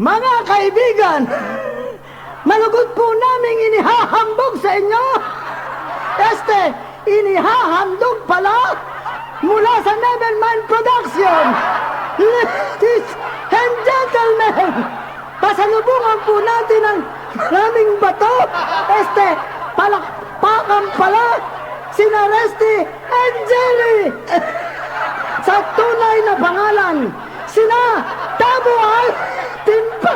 Mga kaibigan, malugod po naming inihahambog sa inyo. Inihahandog pala mula sa Nevermind Production. Ladies and gentlemen, pasalubungan po natin ang maraming bato. Palakpakan pala sina Resty and Jelly. Sa tunay na pangalan, sina Tabo at Timba.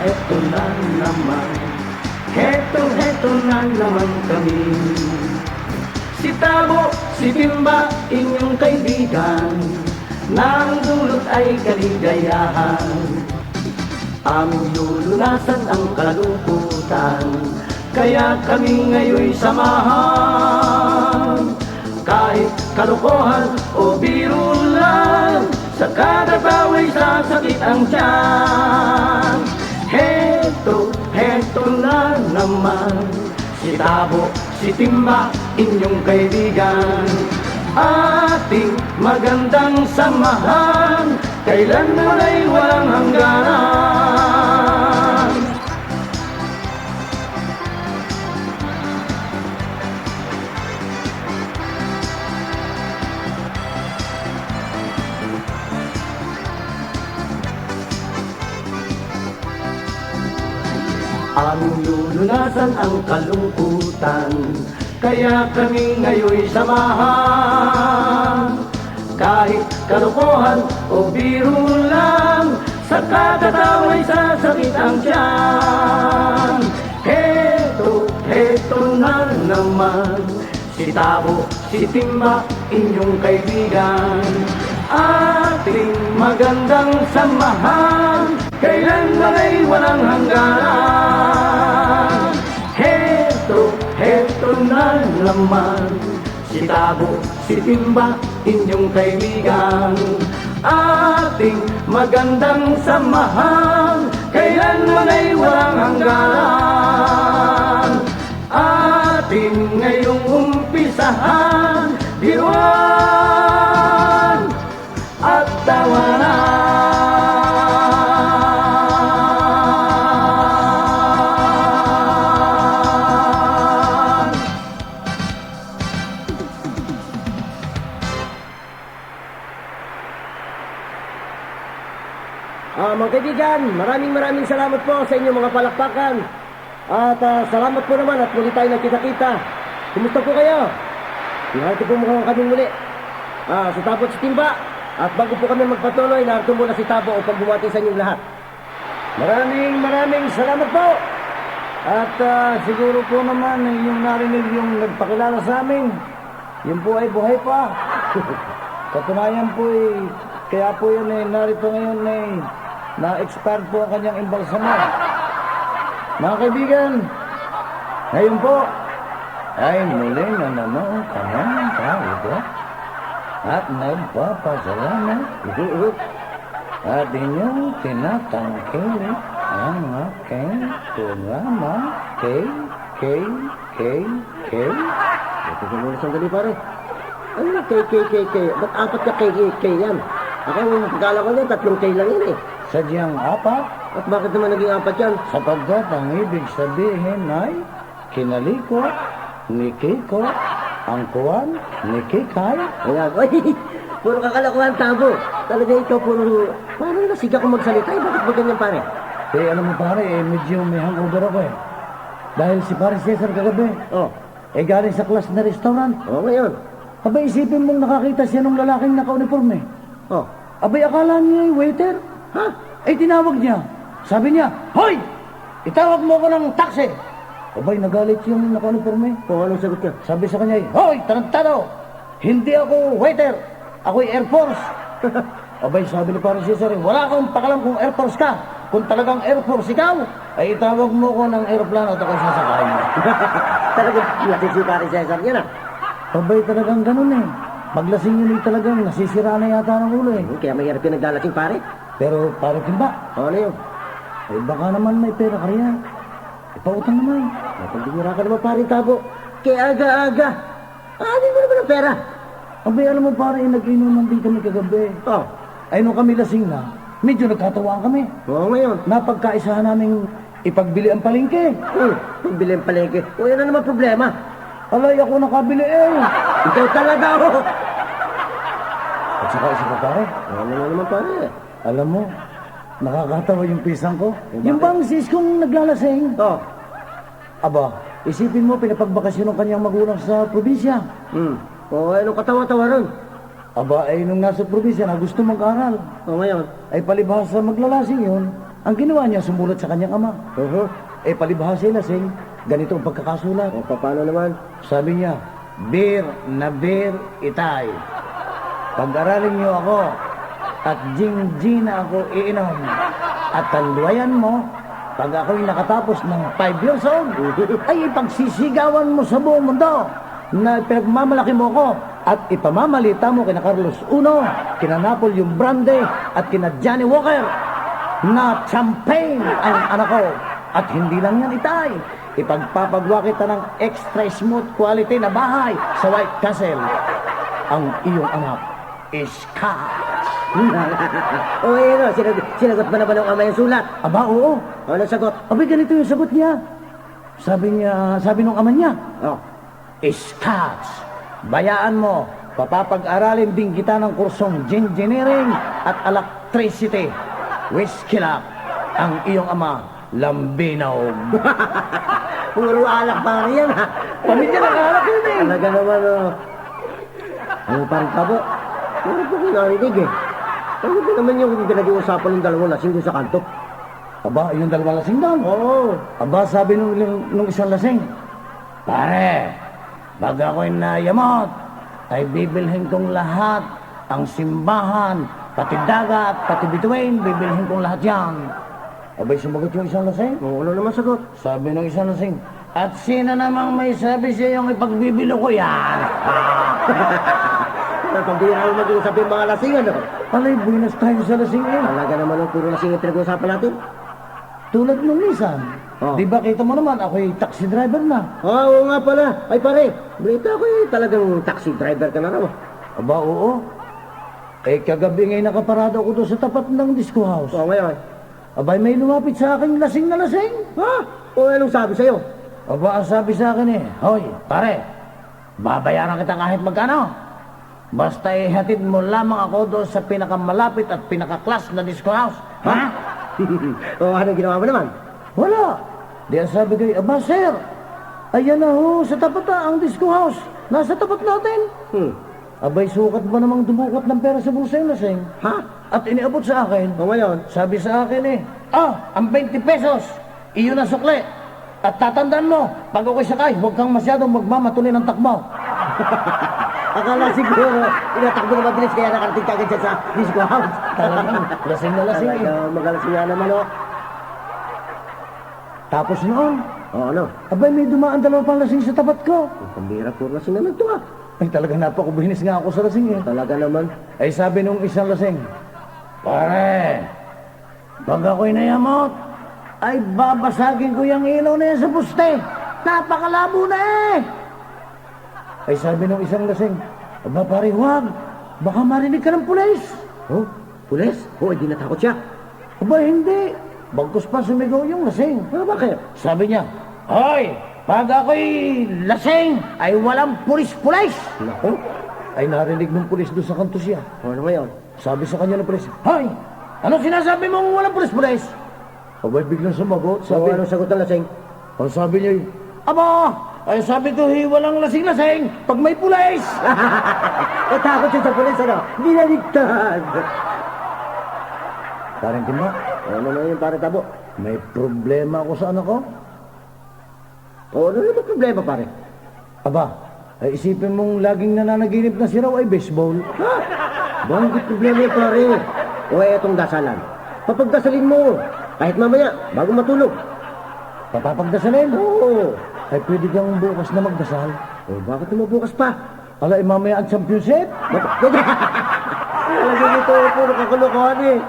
Heto na naman. Heto na naman kami. Si Tabo, si Timba, inyong kaibigan, nang dulot ay kaligayahan. Aming lulunasan ang kalungkutan, kaya kami ngayoy samahan. Kahit kalokohan o biro lang, sa kada baway sasakit ang tiyan. Heto na naman. Si Tabo, si Timba, inyong kaibigan, ating magandang samahan, kailanman ay walang hangganan. Aming lulunasan ang kalungkutan, kaya kami ngayoy samahan. Kahit kalokohan o biro lang, sa katatawa'y sasakit ang tiyan. Heto na naman. Si Tabo, si Timba, inyong kaibigan, ating magandang samahan, kailanman ay walang hangganan. Heto na naman. Si Tabo, si Timba, inyong kaibigan, ating magandang samahan, kailanman ay walang hangganan. Ating ngayong umpisahan, diwan at tawanan. Mga kaibigan, maraming salamat po sa inyong mga palakpakan. At salamat po naman at muli tayo nagkita-kita. Kumusta po kayo? Narito po mukha kami muli. Si Tabo at si Timba. At bago po kami magpatuloy, narito muna si Tabo upang bumati sa inyong lahat. Maraming salamat po. At siguro po naman yung narinig yung nagpakilala sa amin, yun po ay buhay pa. Katunayan po kaya po yun narito ngayon na-expire po ang kanyang imbalsamo. Mga kaibigan, ngayon po ay muling nanonood ka ng tawag at nagpapasalamat at inyong tinatangkilik ang aking programa K. Ito po muna sandali pare. Ano na K? Ba't apat ka K yan? Akala ko yan, 3 K lang yan eh. Sadyang apat, At bakit naman naging 4 yan? sapagkat ang ibig sabihin ay kinalikot ni Kiko, ang kuwan ni Kikay. Ayan, oy, puro kakalakuhan, Tabo. Talaga ikaw puro, parang nasiga kong magsalita. Bakit ba ganyan pare? Alam mo pare, medyo may hangover ako Dahil si Pare Cesar kagabi, Oh, galing sa class na restaurant. ngayon. Abay, isipin mong nakakita siya ng lalaking naka-uniforme. Oh, Abay, akala niya waiter. ha? Tinawag niya. Sabi niya, Hoy! Itawag mo ko ng taxi. Abay, nagalit yung naka-uniforme. Kung anong sagot niya? Sabi sa kanya, Hoy, tarantado! Hindi ako waiter. Ako'y Air Force. Abay, sabi ni Pare Cesar, wala akong pakalam kung Air Force ka. Kung talagang Air Force ikaw, ay itawag mo ko ng aeroplano at ako'y sasakay mo. Talagang laki si Pare Cesar yan ah. Abay, talagang ganun Paglasing yun ay talagang nasisira na yata ng ulo eh. Kaya mahirap yung naglalasing pare. Pero pare Timba, Ano yun? ay baka naman may pera ka riyan. Ipautang naman. Napagdimura ka naman pare Tabo. Kaya aga-aga. Anin mo naman ang pera. Abay, alam mo pare, nag-inuman din kami kagabi. Oh, Ay nung kami lasing na, medyo nagkatawaan kami. oo ngayon. Napagkaisahan namin ipagbili ang palengke. Pambili ang palengke. O yan na naman problema. Alay, ako nakabili eh. Ikaw talaga ako. At saka isa pa pare, Ano na naman pare? alam mo, nakakatawa yung pisang ko. Yung bang sis kong naglalasing. Oh. Aba, isipin mo, pinapagbakasyon ng kanyang magulang sa probinsya. O anong katawa-tawa ron? Aba, ay nung nasa probinsya na gusto mag-aral, O ngayon? ay palibhasa maglalasing yun. Ang ginawa niya, sumulat sa kanyang ama. Eh palibhasa lasing, ganito ang pagkakasulat. O paano naman? Sabi niya, bir na bir itay. Pag-aralin niyo ako at jing-jing na ako iinom. At tanduayan mo, pag ako'y nakatapos ng 5 years old, ay ipagsisigawan mo sa buong mundo na pinagmamalaki mo ko at ipamamalita mo kina Carlos Uno, kina Napoleon Brande at kina Johnny Walker na champagne ang anak ko. At hindi lang yan itay, ipagpapagawa kita ng extra smooth quality na bahay sa White Castle. Ang iyong anak is Scott. O ano, sinagot ba naman ng ama yung sulat? Aba, oo. Ano sagot? Abay, ganito yung sagot niya. Sabi nung ama niya, Oh. Scott, bayaan mo, papapag-aralin din kita ng kursong engineering at electricity. Whiskey lang, ang iyong ama, lambinaw. Puro alak pare yan ha. Pamilya ng alak yun eh. Talaga naman oh. Ano parang Tabo? Ano po ko narinig eh? Ano ba naman yung pinag-uusapan ng dalawang lasing doon sa kanto? Aba, yung dalawang lasing doon. Oo. Aba, sabi nung isang lasing, pare, pag ako'y nayamot, ay bibilhin kong lahat, ang simbahan, pati dagat, pati bituin, bibilhin kong lahat yan. Abay, sumagot yung isang lasing. Oo, ano naman sagot? Sabi ng isang lasing, at sino namang may sabi siya yung ipagbibilo ko yan? Pag di na mag-uusap yung mga lasing ano? Alay, buinas tayo sa lasing eh. Talaga naman ang puro lasing yung pinag-uusapan natin. Tulad nung minsan. Oh. Di ba kita mo naman, ako'y taxi driver na. Oo nga pala. Ay pare, balita ko eh, talagang taxi driver ka na raw. Aba, oo. Eh, kagabi ngay nakaparado ako doon sa tapat ng disco house. Oo ngayon. Abay, may lumapit sa akin lasing na lasing. Ha? O anong sabi sa'yo? Aba, ang sabi sa akin eh, hoy, pare, babayaran kita kahit magkano. Basta ihatid mo lamang ako doon sa pinakamalapit at pinakaklas na disco house. Ha? O anong ginawa mo naman? Wala. Di ang sabi ko, aba, sir, ayan na ho, sa tapat na ang disco house. Nasa tapat natin. Abay, sukat ba namang dumukot ng pera sa bulsa yung lasing? Ha? At iniabot sa akin. O ngayon? Sabi sa akin eh, ang 20 pesos, iyon ang sukle. At tatandaan mo, pag ako'y sakay, huwag kang masyadong magmamatuli ng takbo. Akala siguro, inatakbo na mabilis kaya nakarating ka agad siya sa disco house. Talagang, lasing na lasing eh. Talaga, magalasing nga naman o. Tapos noon, O ano? abay may dumaan dalawa pang lasing sa tapat ko. Ang pambira puro lasing naman to ah. Ay talagang napakubihinis nga ako sa lasing eh. Talaga naman. Ay sabi nung isang lasing, pare, pag ako'y nayamot, ay babasagin ko yung ilaw na yan sa puste. Napakalabo na eh. Ay sabi nung isang lasing, aba pare, huwag. Baka marinig ka ng pulis. Oh, pulis? Oo, hindi natakot siya. Aba hindi. Bagkus pa sumigaw yung lasing. Bakit? Sabi niya, hoy, pag ako'y lasing, ay walang pulis-pulis. Naku. Ay narinig ng pulis doon sa kanto siya. O ano ngayon? Sabi sa kanya ng pulis, hoy, ano sinasabi mong walang pulis-pulis? Abay biglang sumagot, Sabi, sabi, anong sagot ng lasing? ang sabi niya, aba, ay sabi ko, walang lasing-lasing pag may pulis. Natakot siya sa pulis, ano? Binaligtad. Parang Timba, Ano na yun, pare Tabo? may problema ako sa anak ko. O ano naman problema, pare? Aba, ay isipin mong laging nananaginip na si raw ay baseball. Ha? Bakit problema yun, pare? O etong dasalan. Papagdasalin mo. Kahit mamaya, bago matulog. Papapagdasalin. Oo. Ay pwede kang bukas na magdasal. O bakit naman bukas pa? Ala, mamaya ang championship. Talagang ito, puro kakulukuhan eh.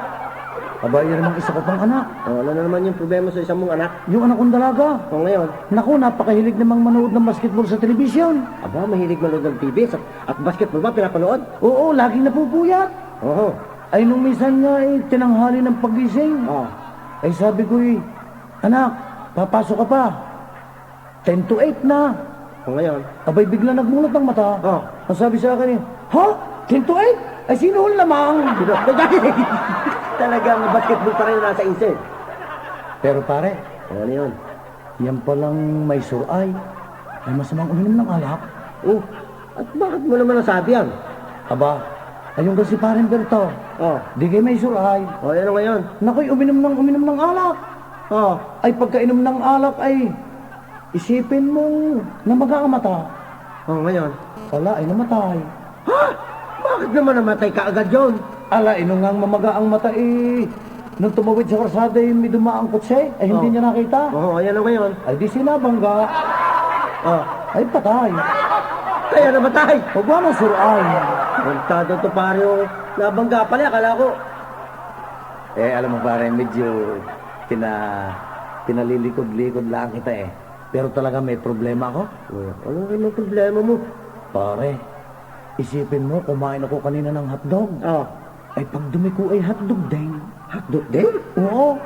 Aba, yan namang isa ko pang anak. Ano na naman yung problema sa isang mong anak? Yung anak kong dalaga. O ngayon, Naku, napakahilig namang manood ng basketball sa telebisyon. aba, mahilig manood ng TV at basketball ba pinapanood? Oo, laging napupuyat. Oo. Ay, nung minsan nga tinanghali ng pagising. Oh. Ay, sabi ko anak, papasok ka pa. 10 to 8 na. O ngayon, Abay, bigla nagmulat ng mata. Oh. Ang sabi sa akin ha? 10 to 8? Ay, sino lamang? talagang basketball pa rin nasa isip. Pero pare, Ano yun? yan palang may suray. Ay, masamang uminom ng alak. Oh, at bakit mo naman nasabi yan? Aba, ayun kasi parang Berto. Oh, Di kayo may suray. o yan o ngayon. Nakoy, uminom ng alak. Oh, Ay, pagkainom ng alak ay isipin mo na mag-aamata. o ngayon. Wala, ay namatay. Ha? Bakit naman namatay ka agad yun? Ala, inungang mamaga ang mata nung tumawid sa karsada yung may dumaang kotse, ay hindi Oh. niya nakita. Oo, ayan o ngayon. Ay di sinabangga. Oh, Ay patay. kaya namatay. Huwag mo ng suray. Kontado to pare o nabangga pala, akala ko. Alam mo pare, medyo pinalilikod-likod lang kita eh. Pero talaga may problema ako. Ano rin ang problema mo? Pare, isipin mo, kumain ako kanina ng hotdog. Oh, Ay pagdumi ko ay hotdog din. hotdog din? Oo.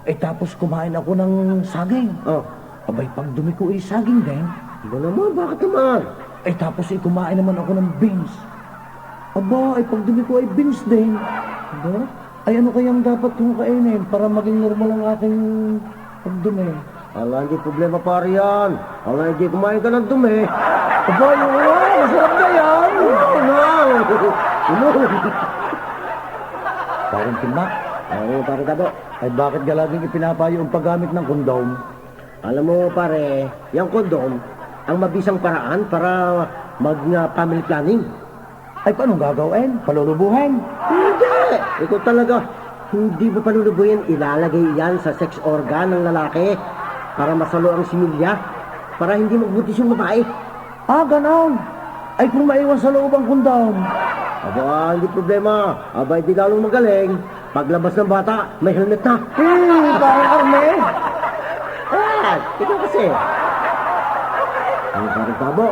Ay tapos kumain ako ng saging. Oh, Abay pagdumi ko ay saging din. iba naman, bakit naman? Ay tapos ay kumain naman ako ng beans. Aba, ay pagdumi ko ay beans din. Aba, ay ano kayang dapat kong kainin para maging normal ang aking pagdumi? Ala, hindi problema pare yan. Ala, hindi kumain ka ng dumi. Aba, yun nga, masarap na yan. Parang timba. Ano pare tabo? Ay bakit galaging ipinapayo ang paggamit ng kondom? Alam mo pare, yung kondom, ang mabisang paraan para mag-family planning. Ay paano gagawin? Palulubuhin? Hindi! Ikaw talaga, hindi mo panulubuhin, ilalagay yan sa sex organ ng lalaki para masalo ang similya, para hindi magbuntis yung babae. Ah, ganon. Ay kung maiwan sa loob ang kondom. Aba, hindi problema. Aba, hindi lalong magaling. Paglabas ng bata, may helmet na. Parang arme. Ikaw kasi. Ang parang tabo.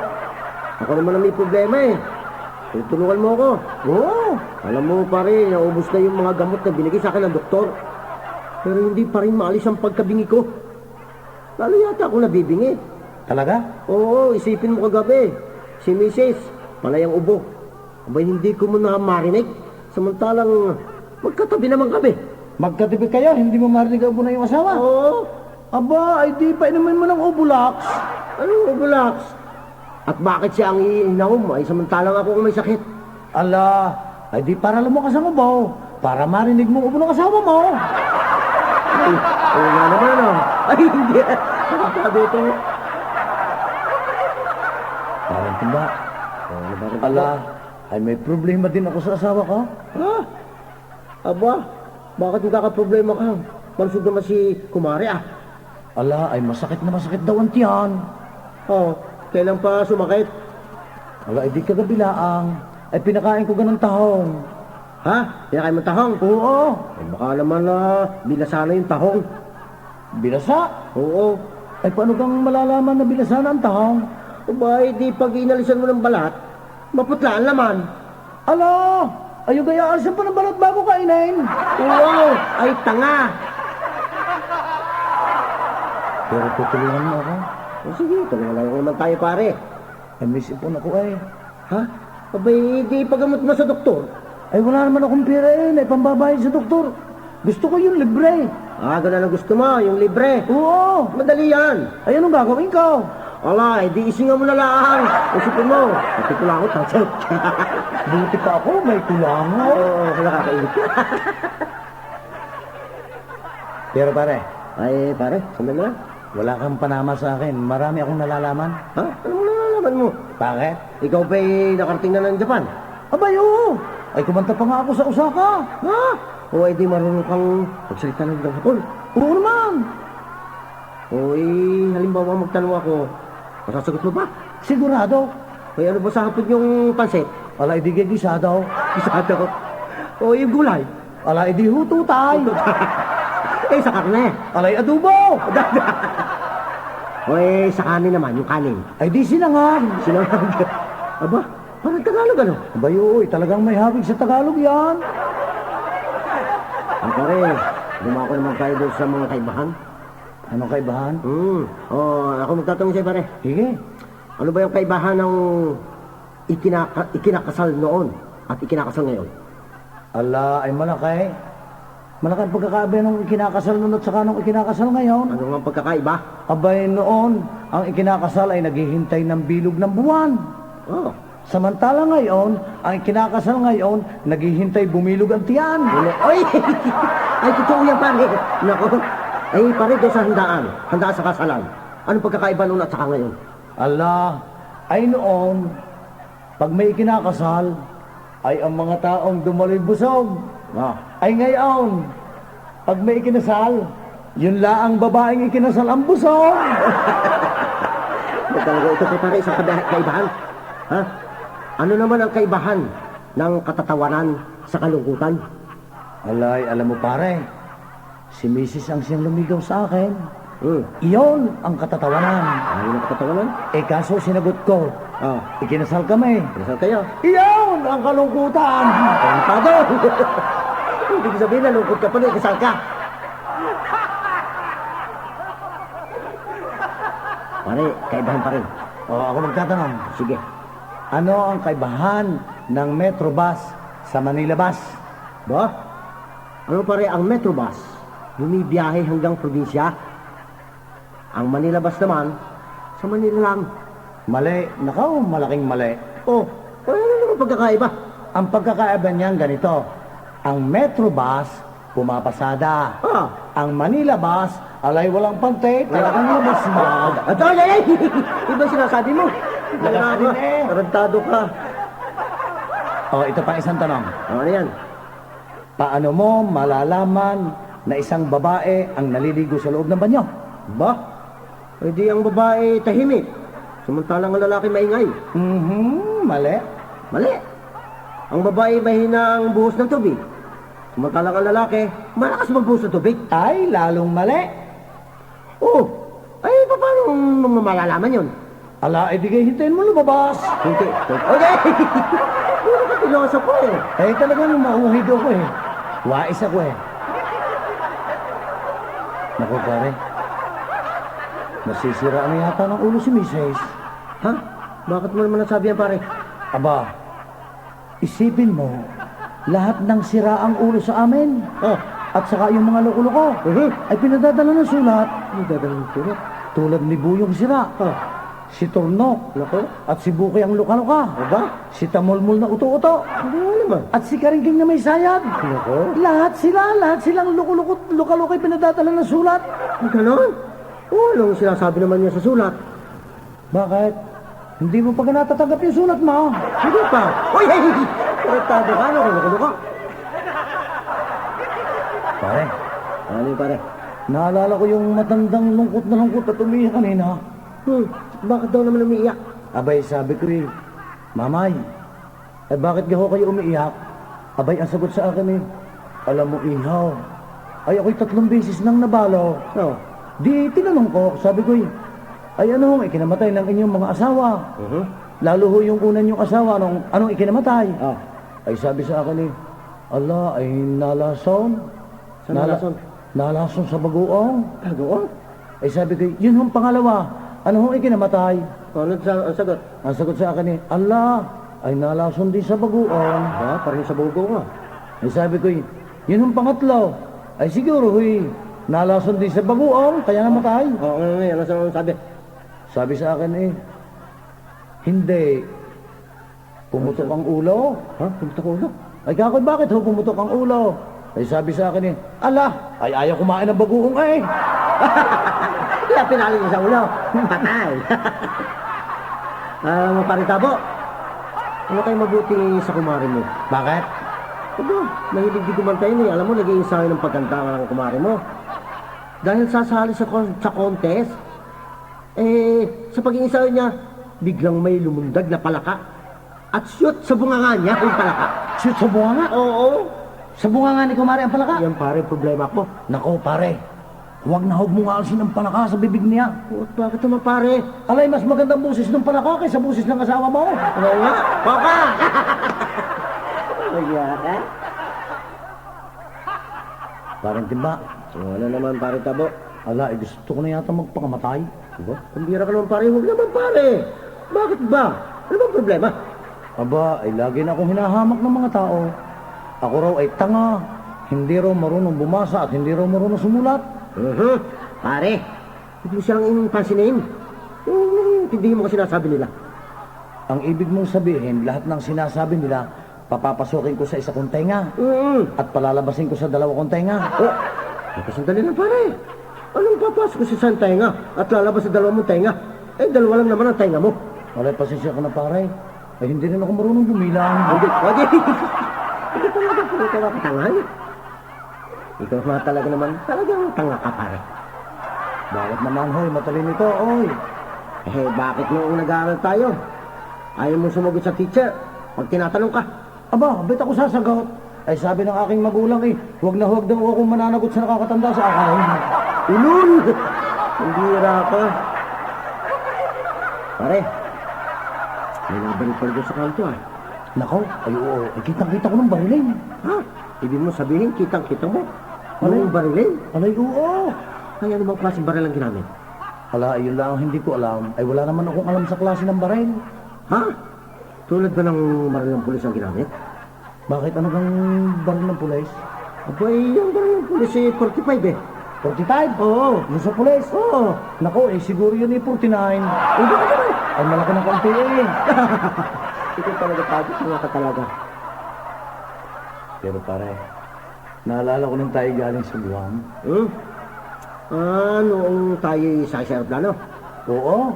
Ako naman ang may problema eh. Tutulungan mo ako. Oo. Alam mo pare, naubos na yung mga gamot na binigay sa akin ng doktor. Pero hindi pa rin maalis ang pagkabingi ko. Lalo yata ako nabibingi. Talaga? Oo, isipin mo kagabi. Si Mrs. Panay ang ubo. Abay, hindi ko muna marinig. Samantalang, magkatabi naman kami. Magkatibi kayo, hindi mo marinig ang na yung asawa. Oo. Aba, ay di pa inumin mo ng Obulax. Ano, relax. At bakit siya ang iinom? Ay, samantalang ako kung may sakit. Ala, ay di para lumakas ang ubaw. Para marinig mo ubo ng asawa mo. Ay, nga naman, ano? Ay, hindi. Nakakado ito. Parang timba. Ano ba rin Ala, ay may problema din ako sa asawa ko. Ha? Aba, bakit nagkakaproblema ka? Mansug naman si Kumari ah. Ala, ay masakit na masakit daw ang tiyan. Oh, kailan pa sumakit? Ala, ay di kagabilaang. Ay pinakain ko ganun tahong. Ha? Pinakain mo tahong? Oo. Ay, baka naman binasa na yung tahong. Binasa. Oo. Ay paano kang malalaman na binasa na ang tahong? Aba, di pag inalisan mo ng balat, maputla ang laman. Ala, ayaw gaya alisan pa ng balat bago kainin. Wow! Ay, tanga! Pero tutulungan mo ako. O sige, tulungan lang naman tayo pare. Ay may sipon ako ay. Ha? Abay, di pagamot mo sa doktor. Ay wala naman akong pera eh. Ay pambabayad sa doktor. Gusto ko yung libre. Ah, ganun ang gusto mo, yung libre. Oo. Madali yan. Ay anong gagawin ko? Ala, di isingan mo na lang. Isipin mo, pati ko lang ako, tansay. Buti pa ako, may kulango. Oo, nakakainit. Pero pare, Ay, pare, sandali lang. wala kang panama sa akin. Marami akong nalalaman. Ha? Ano mo nalalaman mo? Bakit? Ikaw ba'y nakarating na ng Japan? Abay, oo. Ay kumanta pa nga ako sa Osaka. Ha? O ay di marunong kang magsalita ng hapon? Oo naman. O halimbawa magtanong ako, masasagot mo ba? Sigurado. Hoy, ano ba sa hapon yung pansit? Ala, edi gigisa daw. Isado. O, yung gulay. Ala, edi huto tay. Eh, sa karne. Alay, adobo. Hoy, sa kanin naman, yung kanin. Ay, di sinangag. Sinangag. Aba, parang Tagalog ano? Abayo, talagang may habig sa Tagalog yan. Ang pare, dumako naman tayo doon sa mga kaibahan. Anong kaibahan? Ako magtatanong sa'yo pare. Sige. Ano ba yung kaibahan ng ikinakasal noon at ikinakasal ngayon? Ala, ay malaki. Malaki ang pagkakaiba ng ikinakasal noon at saka nung ikinakasal ngayon. Ano nga ang pagkakaiba? Abay noon, ang ikinakasal ay naghihintay ng bilog ng buwan. Oh, Samantala ngayon, ang ikinakasal ngayon, naghihintay bumilog ang tiyan. Ay! Ay, totoo yan pare. Nako. Ay, pare, doon sa handaan. Handaan sa kasalan. Anong pagkakaiba noon at saka ngayon? Ala, ay noon, pag may ikinakasal, ay ang mga taong dumaloy busog. Ay ngayon, pag may ikinasal, yun la ang babaeng ikinasal ang busog. Talaga ito pare, isang kaibahan. Ha? Ano naman ang kaibahan ng katatawanan sa kalungkutan? Alay, alam mo pare, si Mrs. ang siyang lumigaw sa akin. Iyon ang katatawanan. Ano ang katatawanan? Eh kaso sinagot ko, ikinasal kami. Kasal kayo? Iyon ang kalungkutan. Tarantado! Ibig sabihin, nalungkot ka pa rin, kasal ka. Pare, kaibahan pa rin. Ako magtatanong, Sige. ano ang kaibahan ng Metrobus sa Manila Bus? Ba? Ano pare, ang Metrobus, bumibiyahe hanggang probinsya. Ang Manila Bus naman, sa Manila lang. Mali, nakaw, malaking mali. Ano naman pagkakaiba? Ang pagkakaiba niyan ganito, ang Metrobus, pumapasada. Ang Manila Bus, alay walang pantay, talagang labas mo. Ay! Iba sinasabi mo. Lakas din eh. Tarantado ka. Ito pa isang tanong. Ano yan? Paano mo malalaman na isang babae ang naliligo sa loob ng banyo? Ba? Pwede ang babae tahimik. Samantalang ang lalaki maingay. Mali. Mali. Ang babae mahina ang buhos ng tubig. Samantalang ang lalaki, malakas magbuhos ng tubig. Ay, lalong mali. Ay, paano mo malalaman yun? Ala, ibigay hintayin mo lumabas. Hindi. Okay. Puro ka piloso ko eh. Eh, talagang mauhid ako eh. Wais ako eh. Naku, pare. Nasisira na yata ng ulo si Mrs. Ha? Bakit mo naman nasabi yan, pare? Aba, isipin mo, lahat ng sira ang ulo sa amin. At saka yung mga loko-loko ay pinadadala ng sulat. Pinadadala ng sulat? Tulad ni Buyong sira. Si Tornok. Lako? At si Buki ang luka-luka. Aba? Si Tamulmul na uto-uto. Ano naman? At si Karingking na may sayad. Lako? Lahat silang luka-luka ay pinadadala ng sulat. Ang ganon? Anong sinasabi naman niya sa sulat? Bakit? Hindi mo pa natatanggap yung sulat mo? Hindi pa. Uy, hey! Tarantado ka, loko-loko. Pare, Ano yung pare? naalala ko yung matandang lungkot na lungkot at umiyak kanina. Bakit daw naman umiiyak? Abay, sabi ko eh, Mamay, bakit gaho kayo umiiyak? Abay, ang sagot sa akin eh, alam mo ihaw, ay ako'y 3 beses nang nabalo. Di tinanong ko, sabi ko eh, ay ano hong ikinamatay ng inyong mga asawa? Lalo ho yung una niyong asawa, anong ikinamatay? Ay sabi sa akin eh, ala, ay nalason. Sa nalason? Nalason sa bagoong. Bagoong? Ay sabi ko, yun hong pangalawa, ano hong ikinamatay? Ano ang sagot? Ang sagot sa akin eh, ala, ay nalason din sa bagoong. Parang sa bagoong nga. Ay sabi ko, yun hong pangatlo, ay siguro nalason din sa bagoong, kaya namatay. Ano sabi? Sabi sa akin eh, hindi. Pumutok ang ulo. Pumutok ang ulo? Ay kakoy, bakit ho pumutok ang ulo? Ay sabi sa akin eh, ala, ay ayaw kumain ng bagoong eh. Kaya pinalo niya sa ulo. Patay. Maparitabo. Ano kayo mabuti sa kumari mo? Bakit? Mahilig di kumantay niya. Alam mo, nag-iinsayo ng pagkanta ng kumari mo. Dahil sasali sa contest, sa pag-iinsayo niya, biglang may lumundag na palaka at shoot sa bunganga niya ang palaka. Shoot sa bunganga? Oo. Sa bunganga ni kumare ang palaka? Yan pare, problema ko. Nako pare, huwag na huwag mong aalsin ang palaka sa bibig niya. Bakit naman pare? Alay, mas magandang busis ng palaka kaysa busis ng asawa mo. Oo nga. Papa! Magyara? Parang timba. Ano naman pare Tabo? Ala, gusto ko na yata magpakamatay. Diba? Kumbira ka naman pare, huwag naman pare. Bakit ba? Ano bang problema? Aba, ay lagi na akong hinahamak ng mga tao. Ako raw ay tanga, hindi raw marunong bumasa at hindi raw marunong sumulat. Pare, huwag mo silang inyong pansinin. Hindi mo kasi sinasabi nila. Ang ibig mong sabihin, lahat ng sinasabi nila, papapasukin ko sa isa kong tenga at palalabasin ko sa dalawa kong tenga. Oh, sandali lang pare. Anong papasok ko sa isang tenga at lalabas sa dalawa mong tenga? Eh, dalawa lang naman ang tenga mo. Alay, pasensya ko na pare. Ay, hindi rin ako marunong bumilang. Hindi talaga pala ikaw katangahan. Ikaw nga talaga naman, talagang tanga ka pare. Bakit naman, hoy? Matalino ito, oy. Eh, bakit noong nag-aaral tayo? Ayaw mo sumagot sa teacher pag tinatanong ka. Aba, ba't ako sasagot? Ay, sabi ng aking magulang eh, huwag na huwag daw akong mananagot sa nakakatanda sa akin. Ulul! Hindi ka. Pare, may nabalik pa rin sa kanto ah. Nako, ay oo, ay kitang-kita ko ng barilin. Ha? Ibig mo sabihin, kitang-kita mo? Anong barilin? Alay, oo. Kaya ano bang klaseng baril ang ginamit? Ala, ayun lang ang hindi ko alam. Ay, wala naman akong alam sa klase ng baril. Ha? Tulad ba ng baril ng pulis ang ginamit? Bakit ano kang baril ng pulis? Abay, yung baril ng pulis eh, 45 eh. 45? Oo. Yung sa pulis? Oo. Nako, eh, siguro yun eh, 49. Eh, bakit naman? Ay, malaki ng konti eh. Ito talaga pagod mga ka talaga. Pero pare, naalala ko nang tayo galing sa Guam. Noong tayo sa aeroplano? Oo.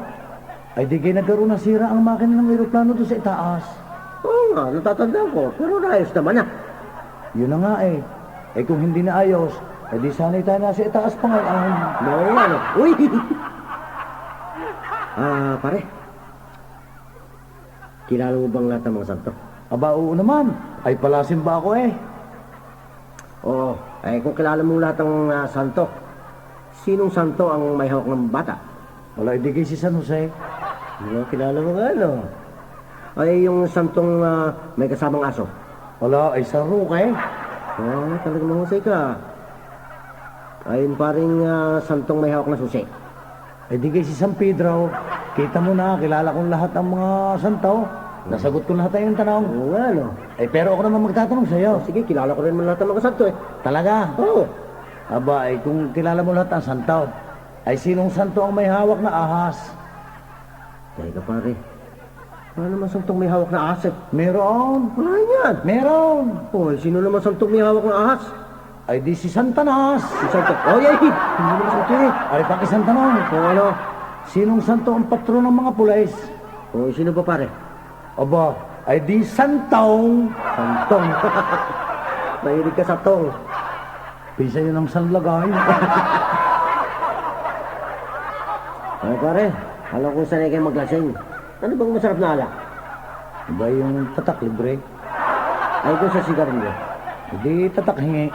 Ay, di kayo nagkaroon na sira ang makina ng aeroplano doon sa itaas. Oo nga, natatandaan ko. Pero naayos naman na. Yun na nga eh. Eh kung hindi na ayos, eh di sana'y tayo nasa itaas pa ngayon. No. Uy! Pare. Kilala mo bang lahat ng mga santo? Aba, oo naman. Ay, palasin ba ako eh? Oo. Kung kilala mo lahat ng santo, sinong santo ang may hawak ng bata? Wala, hindi kayo si San Jose. Kilala mo nga, no? Ay, yung santong may kasamang aso. Wala, ay San Roque. Talagang mahusay ka. Ayun paring santong may hawak na susi. Eh di kayo si San Pedro. Kita mo na, kilala kong lahat ang mga santo. Nasagot ko lahat ang tanong. Oo nga, no? Eh pero ako naman magtatanong sa'yo. Sige, kilala ko rin man lahat ng mga santo eh. Talaga? Oo. Aba, eh kung kilala mo lahat ang santo, ay sinong santo ang may hawak na ahas? Teka pare, ano naman santong may hawak na ahas eh? Meron. Wala yan. Meron. Sino naman santong may hawak na ahas? Ay di si Santanas. Si santo. Hindi naman santo eh. Ay pakisang tanong. Ano? Sinong santo ang patron ng mga pulis? Sino ba pare? Aba, ay di Santong. Santong. Mahilig ka sa tong. Pisa yun ang sanlagay. Pare, alam ko sanay kayo maglasing. Ano bang masarap na alak? Aba yung tatak libre. Ay doon sa sigarilyo. Hindi tatak hingi.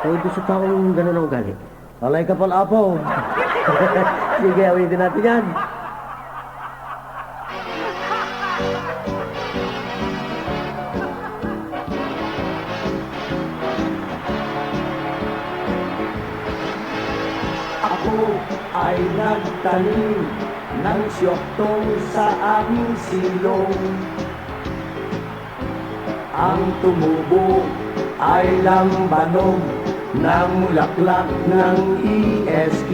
Ay doon sa taong gano'n ang ugali. Alay ka pala apaw. Sige, awitin natin yan. Ako ay nagtanim ng syoktong sa aming silong. Ang tumubo ay lambanog ng mulaklak ng ESQ.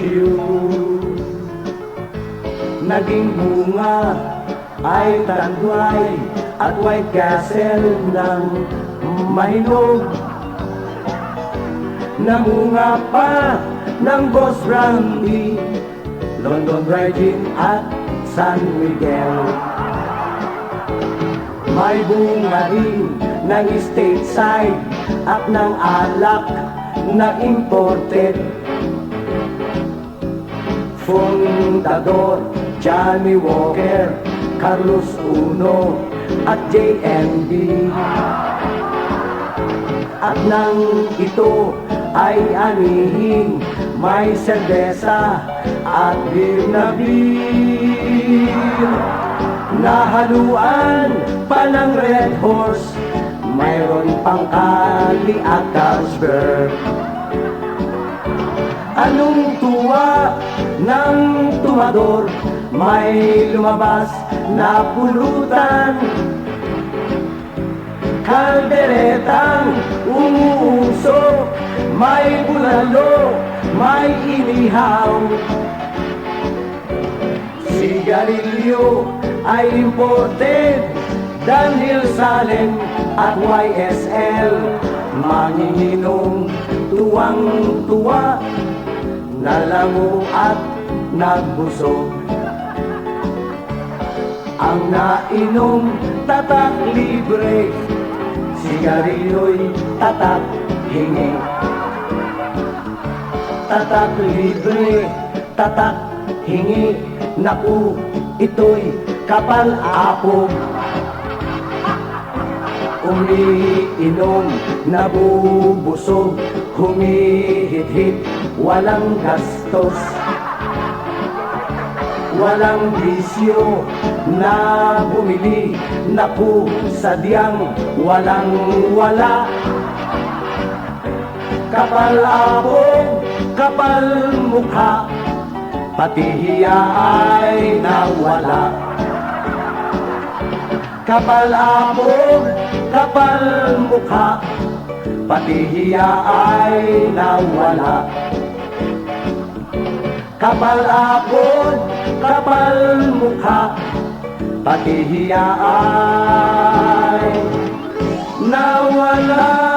Naging bunga ay tagway at White Castle ng mahinog. Namunga pa ng Boss Randy, London Dry Gin at San Miguel. May bunga rin ng stateside at ng alak na imported. Fundador, Johnny Walker, Carlos Uno, at JMB. At nang ito ay anihin, may serbesa at beer na beer. Nahaluan pa ng Red Horse, mayroon pang Kali at Carlsberg. Anong tuwa ng tumador, may lumabas na pulutan. Kalderetang umuusok, may bulalo, may inihaw. Sigarilyo ay imported, Dunhill, Salem at YSL. Manginginom, tuwang-tuwa, nalango at nagbusog. Ang nainom, tatak libre, sigarilyo'y tatak hingi. Tatak libre, tatak hingi, naku, ito'y kapal-apog. Umiinom, nabubusog, humihit-hit, walang gastos. Walang bisyo na bumili, naku, sadyang walang wala. Kapal-apog, kapal mukha, pati hiya ay nawala. Kapal-apog, kapal mukha, pati hiya ay nawala. Kapal-apog, kapal mukha, pati hiya ay nawala.